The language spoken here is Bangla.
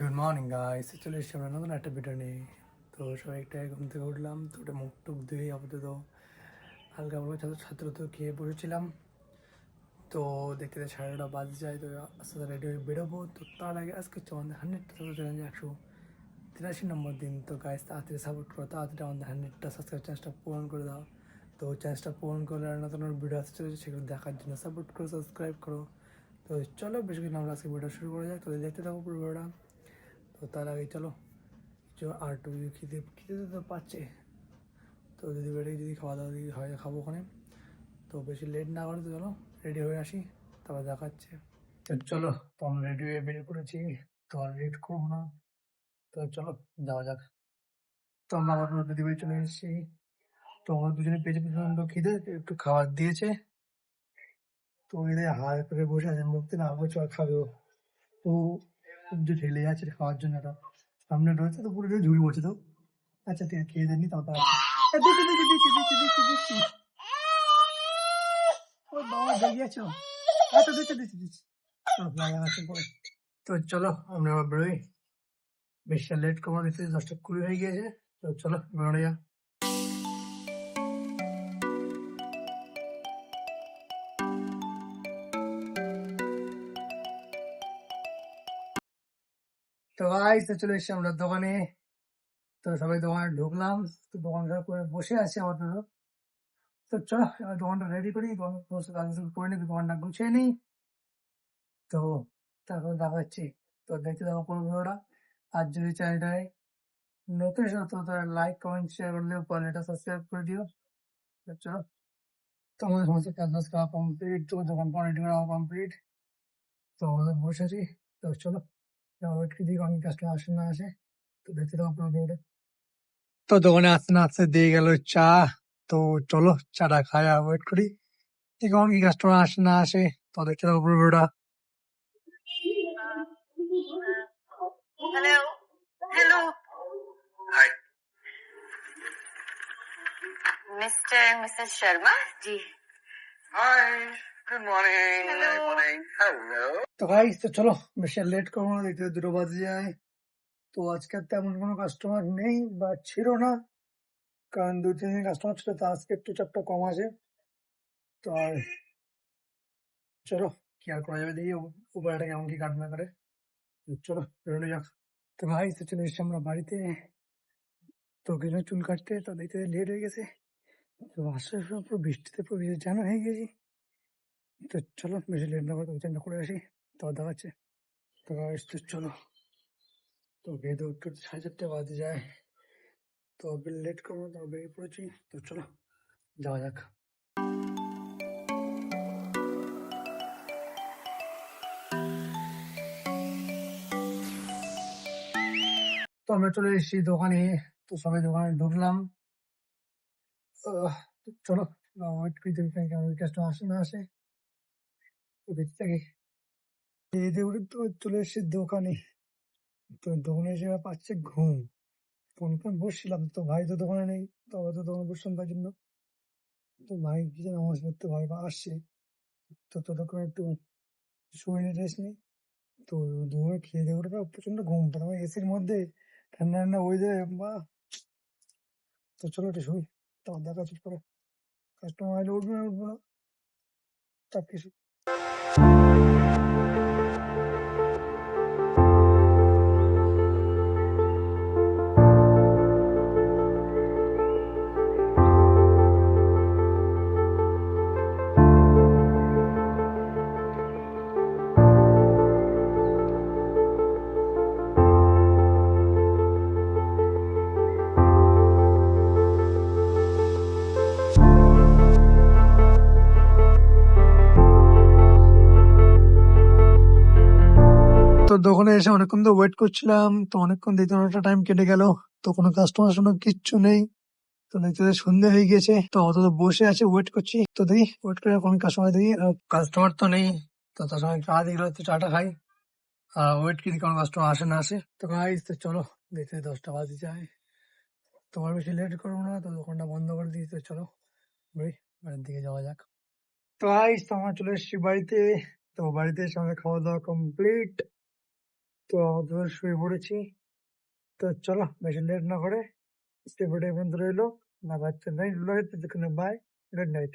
গুড মর্নিং গাইস, চলে এসেছি আমরা নতুন একটা ভিডিও নিয়ে। তো সবাই একটাই ঘুম থেকে উঠলাম, তো ওটা মুখ টুক ধুয়ে আপাতত হালকা হালকা ছাত্র তো খেয়ে বসেছিলাম। তো দেখতে দেখতে 9:30 বাজে যায়, তো আস্তে আস্তে রেডি হয়ে বেরোবো। তো তার আগে আজকে হচ্ছে আমাদের 100টা চ্যালেঞ্জ, 183 নম্বর দিন। তো গাইস তাড়াতাড়ি সাপোর্ট করো, তাড়াতাড়ি আমাদের 100টা সাবস্ক্রাইব চ্যালেঞ্জটা পূরণ করে দাও। তো চ্যালেঞ্জটা পূরণ করলে আর নতুন ভিডিও আসতে চলেছে, সেগুলো দেখার জন্য সাপোর্ট করো, সাবস্ক্রাইব করো। তো চলো বেশি কিছু আমরা আজকে ভিডিও শুরু করা যায়। তো দেখতে থাকো পুরো ভিডিওটা। তো তার আগে চলো আর একটু খিদে খিদে তো পাচ্ছে। তো যদি বেড়ে যদি খাওয়া দাওয়া যদি হয় খাবো ওখানে। তো বেশি লেট না করে তো চলো রেডি হয়ে আসি, তারপর দেখাচ্ছে। তো চলো, তো আমরা রেডি হয়ে বেরিয়ে পড়েছি। তো আর লেট করবো না, তো চলো যাওয়া যাক। তো আমরা আবার নদী বাড়ি চলে এসেছি। তো আমরা দুজনে পেছনে পেছনে তো খিদে একটু খাবার দিয়েছে। তো এদের হাড় করে বসে আছে, মুক্তি না বলছে আর খাবে ও। তো যে ঠেলে যাচ্ছে খাওয়ার জন্য, একটা সামনে রয়েছে তো পুরো ঝুড়ি পড়ছে। তো আচ্ছা ঠিক আছে, খেয়ে দেননি তারপর দিচ্ছি দিচ্ছি দিচ্ছি দিচ্ছি দিচ্ছি দিচ্ছি। ও বাবা জেগেছো? আচ্ছা দিচ্ছি দিচ্ছি দিচ্ছি। তো চলো আমরা আবার বেরোই, বেশি লেট করবো, দেখতে 10টা 20 হয়ে গিয়েছে। তো চলো বেরোনো যাক। তো গাইস, তো চলে এসেছি আমরা দোকানে। তো সবাই দোকানে ঢুকলাম, তো দোকানদার করে বসে আছে আপাতত। তো চলো এবার দোকানটা রেডি করি, সমস্ত কাজ করে নিই, দোকানটা গুছিয়ে নিই। তো তারপর দেখাচ্ছি। তো দেখতে থাকো পুরো ভিডিওটা। আর যদি চ্যানেলটায় নতুন এসে তো তারা লাইক কমেন্ট শেয়ার করলে এটা সাবস্ক্রাইব করে দিও। তো চলো, তো আমাদের সমস্ত কাজ বাজ করা কমপ্লিট, তো দোকান রেডি করা কমপ্লিট। তো আমাদের বসে আছি। তো চলো ওয়েট কি দিই অনেক কাস্টমার আসে না আসে। তো দেখতে থাকো পুরো ভিডিওটা। তো দোকানে আসতে না আসতে দিয়ে গেল চা। তো চলো চাটা খাই আর ওয়েট করি এখন কি কাস্টমার আসে না আসে। তো দেখতে থাকো পুরো ভিডিওটা। Hello hello mister missus Sharma ji. Hi, good morning. Hello. Good morning. Hello. তো গাইস, তো চলো বেশি লেট করবো না, দেখতে 2টা বাজে যায়। তো আজকে আর তেমন কোনো কাস্টমার নেই বা ছিল না, কারণ 2-3 দিন কাস্টমার ছিল, তো আজকে একটু চাপটা কম আছে। তো আর চলো কি আর করা যাবে, দেখি উপরটা কেমন কি কাট না করে। তো চলো বেরোনো যাক। তো ভাই তো চলে এসছি আমরা বাড়িতে। তো কিছু চুল কাটতে, তো দেখতে লেট হয়ে গেছে। তো আসার সময় পুরো বৃষ্টিতে পুরো জ্যাম হয়ে গেছি। তো চলো বেশি লেট না করে চেঞ্জ করে আসি, তো দেখাচ্ছে। তো guys, তো চলো, তো বেঁধে উঠতে 4:30 বাজে যায়। তো লেট করবো, তো বেরিয়ে পড়েছি। তো চলো যাওয়া যাক। তো আমরা চলে এসেছি দোকানে। তো সবাই দোকানে ঢুকলাম। তো চলো ওয়েট করি দেখি কেমন কাস্টমার আসে না আসে। তো দেখতে থাকি। বেঁধে উঠে তো চলে এসেছি দোকানে। তো দোকানে এসে আবার পাচ্ছে ঘুম। ফোন বসছিলাম, তো ভাই তো দোকানে নেই। তো আবার তো দোকানে বসলাম তার জন্য। তো ভাই কি যেন আমার করতে ভাই বা আসছে। তো ততক্ষণ একটু শুয়ে নিয়ে রেস্ট নিই। তো দুপুরে খেয়ে দিয়ে ওঠা প্রচন্ড ঘুম পায় আমার এসির মধ্যে, ঠান্ডা ঠান্ডা ওয়েদারে বা। তো চলো একটু শুই, তারপর দেখা হচ্ছে পরে। কাস্টমার আইলে উঠবে না উঠবো না তার কিছু। তো দোকানে এসে অনেকক্ষণ তো ওয়েট করছিলাম। তো অনেকক্ষণ দেখতে অনেকটা টাইম কেটে গেল। তো কোনো কাস্টমার শোনা কিচ্ছু নেই। তো দেখতে দেখতে সন্ধ্যে হয়ে গেছে। তো অত তো বসে আছে ওয়েট করছি। তো দেখি ওয়েট করে কোন কাস্টমার দেখি, কাস্টমার তো নেই। তো তার সঙ্গে চা দিল, তো চাটা খাই আর ওয়েট করি কোন কাস্টমার আসে না আসে। তো গাইস, তো চলো দেখতে 10টা বাজে যায়। তোমার বেশি লেট করবো না, তো দোকানটা বন্ধ করে দিই। তো চলো বেরোই, বাড়ির দিকে যাওয়া যাক। তো গাইস, তো আমরা চলে এসেছি বাড়িতে। তো বাড়িতে এসে আমাদের খাওয়া দাওয়া কমপ্লিট। তো আমাদের শুয়ে পড়েছি। তো চলো বেশি লেট না করে আজকে ভিডিও পর্যন্ত রইলো। না বাচ্চা নাই রইলো, বাই, গুড নাইট।